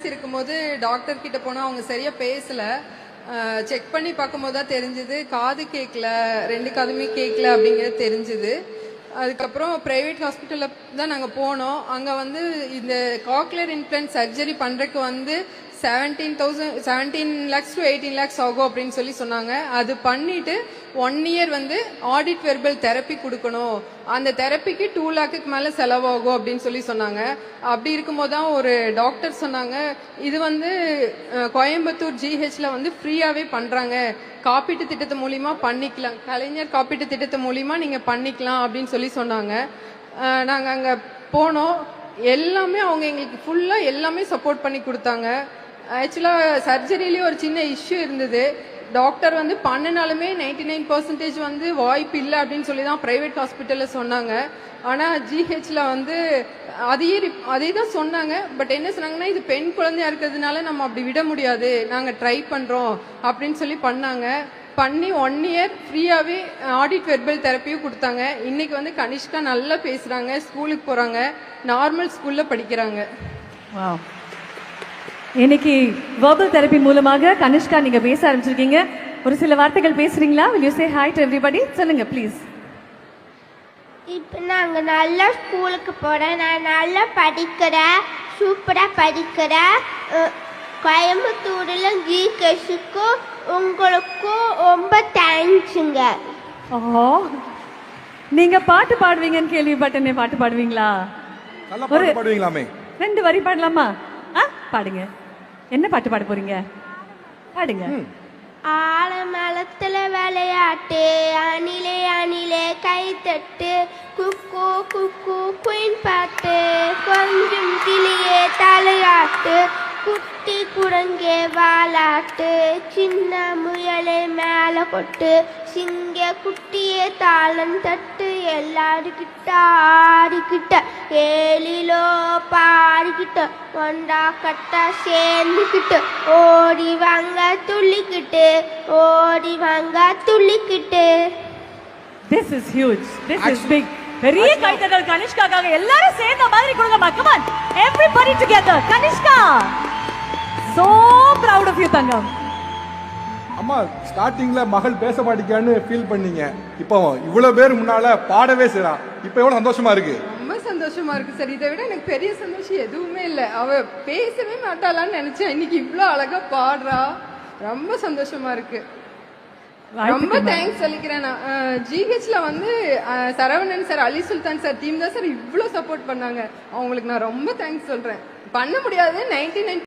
Pregnancy இருக்கும்போது doctor கிட்ட போனா அவங்க சரியா பேசல. செக் பண்ணி பார்க்கும்போது தான் தெரிஞ்சது காது கேட்கல, 2 காதுமே கேட்கல அப்படிங்கிறது தெரிஞ்சது. அதுக்கப்புறம் பிரைவேட் ஹாஸ்பிட்டலில் தான் நாங்கள் போனோம். அங்கே வந்து இந்த காக்லியர் இம்ப்ளான்ட் சர்ஜரி பண்ணுறதுக்கு வந்து 17 lakhs to 18 lakhs ஆகும் அப்படின்னு சொல்லி சொன்னாங்க. அது பண்ணிட்டு 1 year வந்து ஆடிட் வெர்பல் தெரப்பி கொடுக்கணும், அந்த தெரப்பிக்கு 2 lakhக்கு மேலே செலவாகும் அப்படின்னு சொல்லி சொன்னாங்க. அப்படி இருக்கும்போது தான் ஒரு டாக்டர் சொன்னாங்க, இது வந்து கோயம்புத்தூர் ஜிஹெச்ல வந்து ஃப்ரீயாகவே பண்ணுறாங்க, காப்பீட்டு திட்டத்து மூலியமா பண்ணிக்கலாம், கலைஞர் காப்பீட்டு திட்டத்து மூலியமா நீங்க பண்ணிக்கலாம் அப்படின்னு சொல்லி சொன்னாங்க. நாங்க அங்க போனோம். எல்லாமே அவங்க எங்களுக்கு ஃபுல்லா எல்லாமே சப்போர்ட் பண்ணி கொடுத்தாங்க. ஆக்சுவலா சர்ஜரியிலேயே ஒரு சின்ன இஷ்யூ இருந்தது. டாக்டர் வந்து பண்ணினாலுமே 99% வந்து வாய்ப்பு இல்லை அப்படின்னு சொல்லி தான் பிரைவேட் ஹாஸ்பிட்டல்ல சொன்னாங்க. ஆனா ஜிஹெச்ல வந்து அதே தான் சொன்னாங்க. பட் என்ன சொன்னாங்கன்னா, இது பெண் குழந்தையா இருக்கிறதுனால நம்ம அப்படி விட முடியாது, நாங்க ட்ரை பண்றோம் அப்படின்னு சொல்லி பண்ணாங்க. பண்ணி 1 year ஃப்ரீயாவே ஆடிட் வெர்பல் தெரப்பியும் கொடுத்தாங்க. இன்னைக்கு வந்து கனிஷ்கா நல்லா பேசுறாங்க, ஸ்கூலுக்கு போறாங்க, நார்மல் ஸ்கூல்ல படிக்கிறாங்க. இன்னைக்கு வெர்பல் தெரப்பி மூலமாக கனிஷ்கா நீங்க பேச ஆரம்பிச்சிருக்கீங்க. ஒரு சில வார்த்தைகள் பேசுறீங்களா? will you say hi to everybody? சொல்லுங்க ப்ளீஸ். இப்போ நாங்கள் நல்லா ஸ்கூலுக்கு போகிறேன், நான் நல்லா படிக்கிறேன், சூப்பராக படிக்கிறேன். கோயம்புத்தூரில் ஜிகேஷுக்கும் உங்களுக்கும் ரொம்ப தேங்க்ஸுங்க. ஓ, நீங்க பாட்டு பாடுவீங்கன்னு கேள்விப்பட்டேனே, பாட்டு பாடுவீங்களா? ஒரு பாடுவீங்களாமே? 2 வரி பாடலாமா? பாடுங்க. என்ன பாட்டு பாட போறீங்க? பாடுங்க. ஆலமரத்துல விளையாட்டு, அணிலே அணிலே கை தட்டு, குக்கு குக்கு குயின் பாட்டு, கொஞ்சம் கிளியே தலையாட்டு, குட்டி குரங்கே வாலாட்டு, சின்ன முயலை மேல கொட்டு, சிங்க குட்டியே தாளம் தட்டு, எல்லாருக்கிட்ட ஆடிக்கிட்ட ஏழிலோ பாடிக்கிட்ட ஒன்றா கட்டா சேர்ந்துக்கிட்டு ஓடி வாங்க துள்ளிக்கிட்டு, ஓடி வாங்க துள்ளிக்கிட்டு. This is huge. This is big. பெரிய கைத்தட்டல் கனிஷ்காக்காக. எல்லாரும் சேர்ந்த மாதிரி கொடுங்கம்மா. Come on. Everybody together. Kanishka. So proud of you தங்கம். அம்மா, ஸ்டார்டிங்ல மகள் பேச மாட்டேங்கான்னு ஃபீல் பண்ணீங்க. இப்போ இவ்வளவு பேர் முன்னால பாடவே செய்றா. இப்போ எவ்வளவு சந்தோஷமா இருக்கு? ரொம்ப சந்தோஷமா இருக்கு சார். இதை விட எனக்கு பெரிய சந்தோஷம் எதுவுமே இல்லை. அவ பேசவே மாட்டாளான்னு நினைச்சேன், இன்னைக்கு இவ்வளோ அழகா பாடுறா. ரொம்ப சந்தோஷமா இருக்கு. ரொம்ப தேங்க்ஸ் சொல்லிக்கிறேன். நான் ஜிஹெச்ல வந்து சரவணன் சார், அலி சுல்தான் சார் டீம் தான் சார் இவ்வளோ சப்போர்ட் பண்ணாங்க. அவங்களுக்கு நான் ரொம்ப தேங்க்ஸ் சொல்றேன். பண்ண முடியாது 99